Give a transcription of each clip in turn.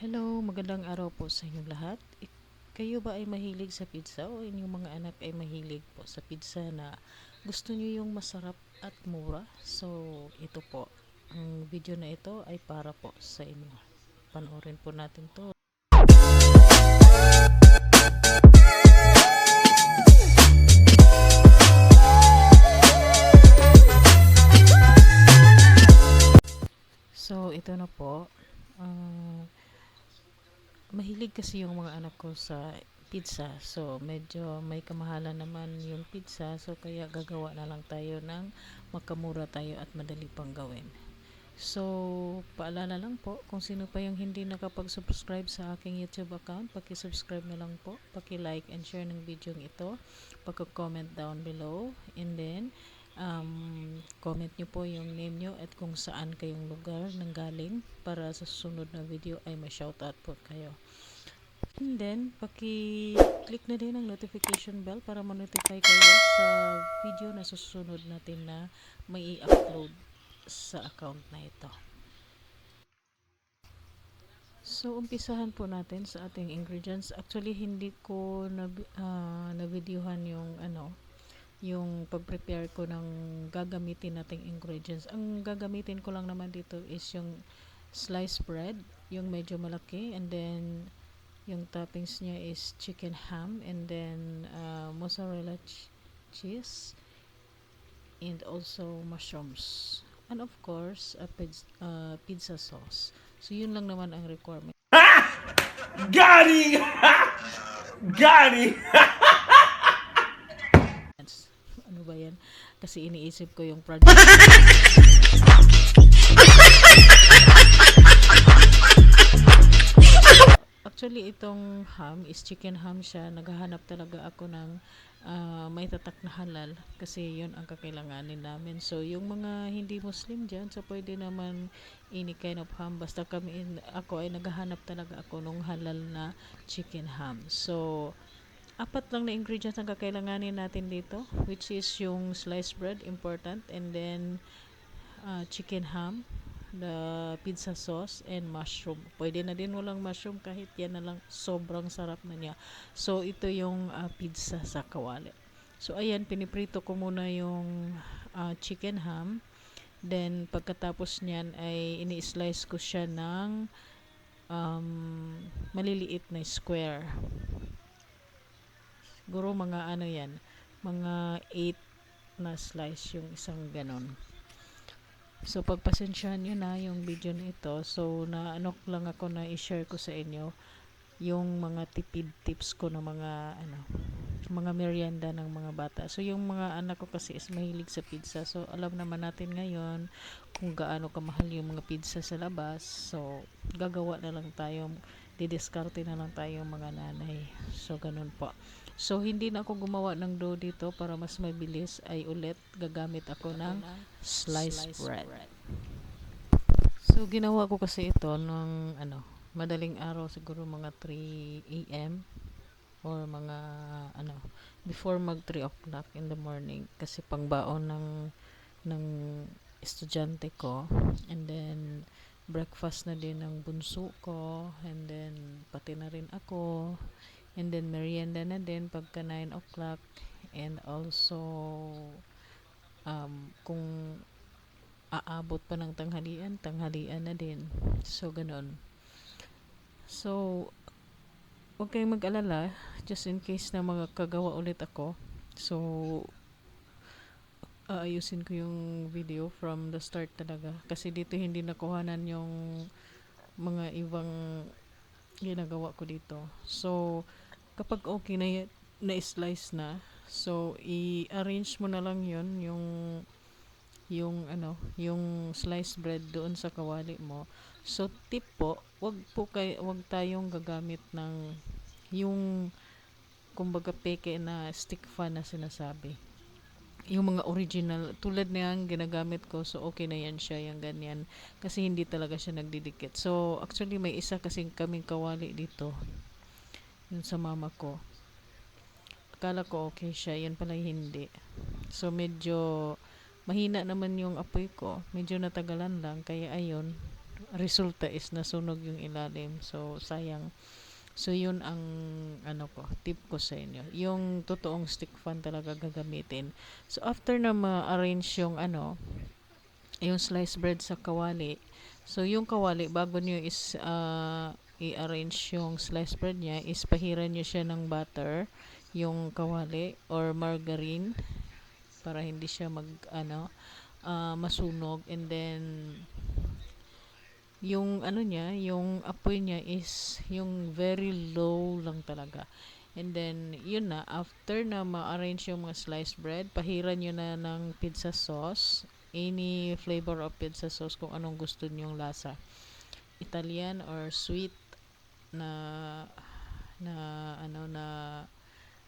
Hello, magandang araw po sa inyong lahat. Kayo ba ay mahilig sa pizza o inyong mga anak ay mahilig po sa pizza na gusto nyo yung masarap at mura? So, ito po. Ang video na ito ay para po sa inyo. Panoorin po natin to. So, ito na po. Uh, Mahilig kasi yung mga anak ko sa pizza. So, medyo may kamahalan naman yung pizza. So, kaya gagawa na lang tayo ng makamura tayo at madali pang gawin. So, paalala lang po, kung sino pa yung hindi nakapag-subscribe sa aking YouTube account, paki-subscribe na lang po, paki-like and share ng video ito, paki-comment down below, and then, comment nyo po yung name nyo at kung saan kayong lugar nanggaling para sa susunod na video ay ma-shoutout po kayo. And then, paki-click na din ang notification bell para ma-notify kayo sa video na susunod natin na may i-upload sa account na ito. So, umpisahan po natin sa ating ingredients. Actually, hindi ko na-videohan yung pag-prepare ko ng gagamitin nating ingredients. Ang gagamitin ko lang naman dito is yung sliced bread, yung medyo malaki, and then yung toppings niya is chicken ham, and then mozzarella cheese, and also mushrooms. And of course, a pizza sauce. So, yun lang naman ang requirement. Got him! Got him! Ano ba yan? Kasi iniisip ko yung project. Actually, itong ham is chicken ham siya. Naghahanap talaga ako ng may tatak na halal kasi yun ang kakailanganin namin. So, yung mga hindi Muslim dyan, so pwede naman any kind of ham. Basta ako ay naghahanap talaga ako ng halal na chicken ham. So, apat lang na ingredients ang kakailanganin natin dito, which is yung sliced bread, important, and then chicken ham, the pizza sauce, and mushroom. Pwede na din walang mushroom, kahit yan na lang, sobrang sarap na niya. So, ito yung pizza sa kawali. So, ayan, piniprito ko muna yung chicken ham. Then, pagkatapos niyan ay ini-slice ko siya ng maliliit na square. Siguro mga yan, mga 8 na slice yung isang ganon. So, pagpasensyahan nyo na yung video na ito. So, lang ako na i-share ko sa inyo yung mga tipid tips ko ng mga merienda ng mga bata. So, yung mga anak ko kasi is mahilig sa pizza. So, alam naman natin ngayon kung gaano kamahal yung mga pizza sa labas. So, gagawa na lang tayo, didiskarte na lang tayo mga nanay. So, ganun po. So, hindi na ako gumawa ng dough dito para mas mabilis, ay ulit gagamit ako ng sliced bread. So, ginawa ko kasi ito ng madaling araw, siguro mga 3 a.m. or mga before mag 3 o'clock in the morning kasi pangbaon ng estudyante ko, and then breakfast na din ng bunso ko, and then pati na rin ako, and then merienda na din pagka 9 o'clock, and also kung aabot pa ng tanghalian na din. So, ganun. So, huwag kayong mag-alala, just in case na mga kagawa ulit ako. So, aayusin ko yung video from the start talaga. Kasi dito hindi nakuhanan yung mga ibang ginagawa ko dito. So, kapag okay na-slice na, so, i-arrange mo na lang yun, yung sliced bread doon sa kawali mo. So, tip po, wag tayong gagamit ng yung kumbaga peke na stick fan na sinasabi. Yung mga original, tulad na yan ginagamit ko, so okay na yan siya, yung ganyan. Kasi hindi talaga siya nagdidikit. So, actually may isa kasing kaming kawali dito, yun sa mama ko. Akala ko okay siya, yun pala hindi. So, medyo mahina naman yung apoy ko. Medyo natagalan lang. Kaya ayun, resulta is nasunog yung ilalim. So, sayang. So, yun ang tip ko sa inyo. Yung totoong stick fan talaga gagamitin. So, after na ma-arrange yung sliced bread sa kawali. So, yung kawali, bago nyo i-arrange yung sliced bread niya, is pahiran nyo siya ng butter, yung kawali, or margarine, para hindi siya masunog. And then, yung yung apoy niya is yung very low lang talaga. And then, yun na, after na ma-arrange yung mga sliced bread, pahiran nyo na ng pizza sauce, any flavor of pizza sauce kung anong gusto nyong lasa. Italian or sweet na na ano na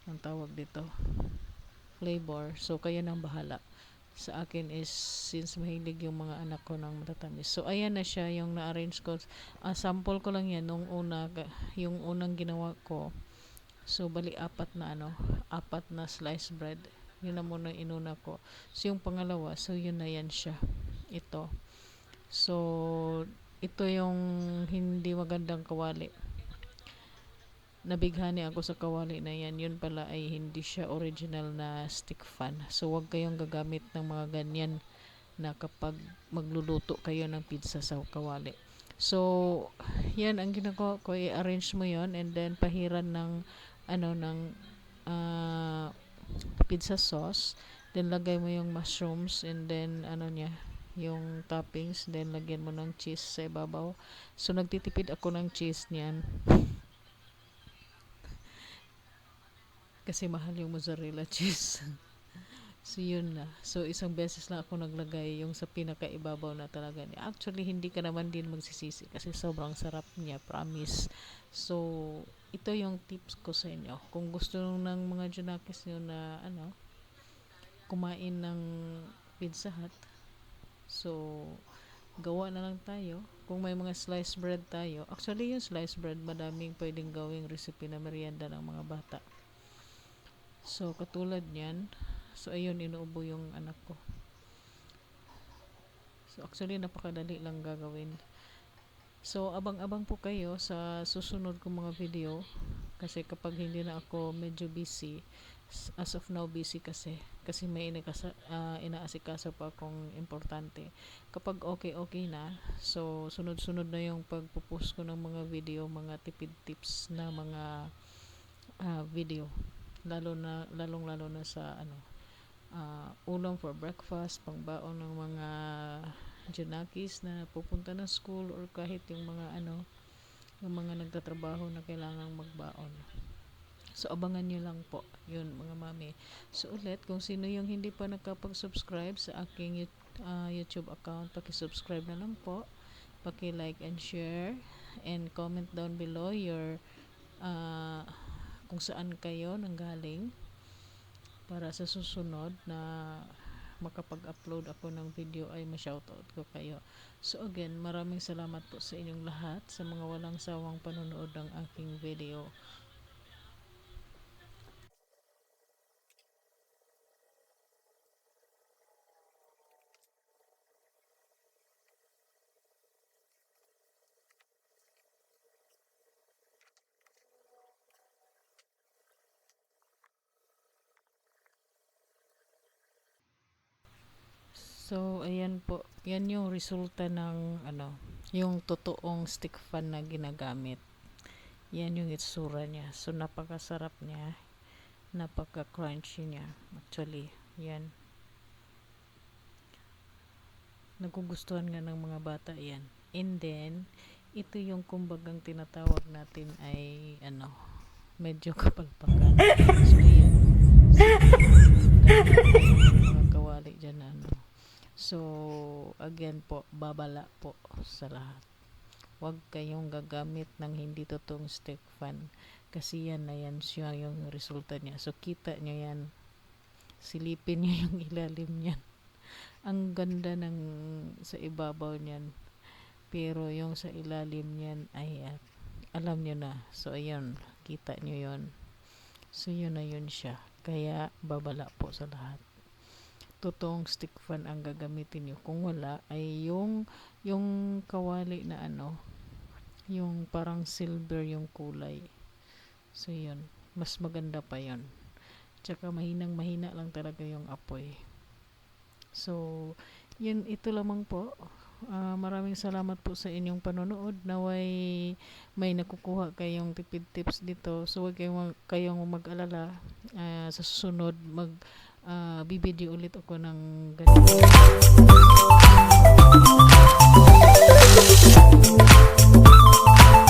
ang tawag dito, flavor. So, kayo nang bahala. Sa akin is, since mahilig yung mga anak ko ng matatamis. So, ayan na siya, yung na-arrange ko. Sample ko lang yan nung yung unang ginawa ko. So, bali apat na sliced bread. Yun na muna inuna ko. So, yung pangalawa, so yun na yan siya. Ito. So, ito yung hindi magandang kawali. Nabighani ako sa kawali na yan. Yun pala ay hindi siya original na stick fan. So, wag kayong gagamit ng mga ganyan na kapag magluluto kayo ng pizza sa kawali. So, yan ang ginagawa ko. I-arrange mo yon, and then pahiran ng ng pizza sauce. Then, lagay mo yung mushrooms, and then yung toppings. Then, lagyan mo ng cheese sa ibabaw. So, nagtitipid ako ng cheese niyan. Kasi mahal yung mozzarella cheese. So, yun na. So, isang beses lang ako naglagay yung sa pinakaibabaw na talaga niya. Actually, hindi ka naman din magsisisi kasi sobrang sarap niya, promise. So, ito yung tips ko sa inyo. Kung gusto ng mga junakis nyo na, kumain ng Pizza Hut, so, gawa na lang tayo. Kung may mga sliced bread tayo, actually yung sliced bread, madaming pwedeng gawing recipe na merienda ng mga bata. So, katulad niyan, so ayun, inuubo yung anak ko. So, actually, napakadali lang gagawin. So, abang-abang po kayo sa susunod kong mga video. Kasi kapag hindi na ako medyo busy, as of now busy kasi may inaasikaso pa akong importante. Kapag okay na, so sunod-sunod na yung pagpo-post ko ng mga video, mga tipid tips na mga video, lalong-lalo na sa ulam for breakfast, pangbaon ng mga junakis na pupunta ng school, or kahit yung mga nagtatrabaho na kailangang magbaon. So, abangan nyo lang po. Yun, mga mami. So, ulit, kung sino yung hindi pa nakapag-subscribe sa aking YouTube account, paki-subscribe na lang po. Paki-like and share. And comment down below your kung saan kayo nanggaling, para sa susunod na makapag-upload ako ng video ay ma-shoutout ko kayo. So again, maraming salamat po sa inyong lahat sa mga walang sawang panonood ng aking video. So, ayan po. Yan yung resulta ng yung totoong stick fan na ginagamit. Yan yung itsura niya. So, napakasarap niya. Napaka-crunchy niya. Actually, yan. Nagugustuhan nga ng mga bata yan. And then, ito yung kumbagang tinatawag natin ay medyo kapalpakan. So, yan. Mga kawali dyan So, again po, babala po sa lahat. Huwag kayong gagamit ng hindi totoong stick fan. Kasi yan na yan siya yung resulta niya. So, kita nyo yan. Silipin nyo yung ilalim niyan. Ang ganda ng sa ibabaw niyan. Pero yung sa ilalim niyan ay alam nyo na. So, ayun. Kita nyo yon. So, yun na yun siya. Kaya, babala po sa lahat. Totoong stick fan ang gagamitin nyo. Kung wala, ay yung yung kawali na ano, yung parang silver yung kulay. So yun, mas maganda pa yun. Tsaka mahinang mahina lang talaga yung apoy. So yun, ito lamang po. Maraming salamat po sa inyong panonood. Naway may nakukuha kayong tipid tips dito. So huwag kayong mag-alala. Sa susunod bibideo ulit ako ng ganito.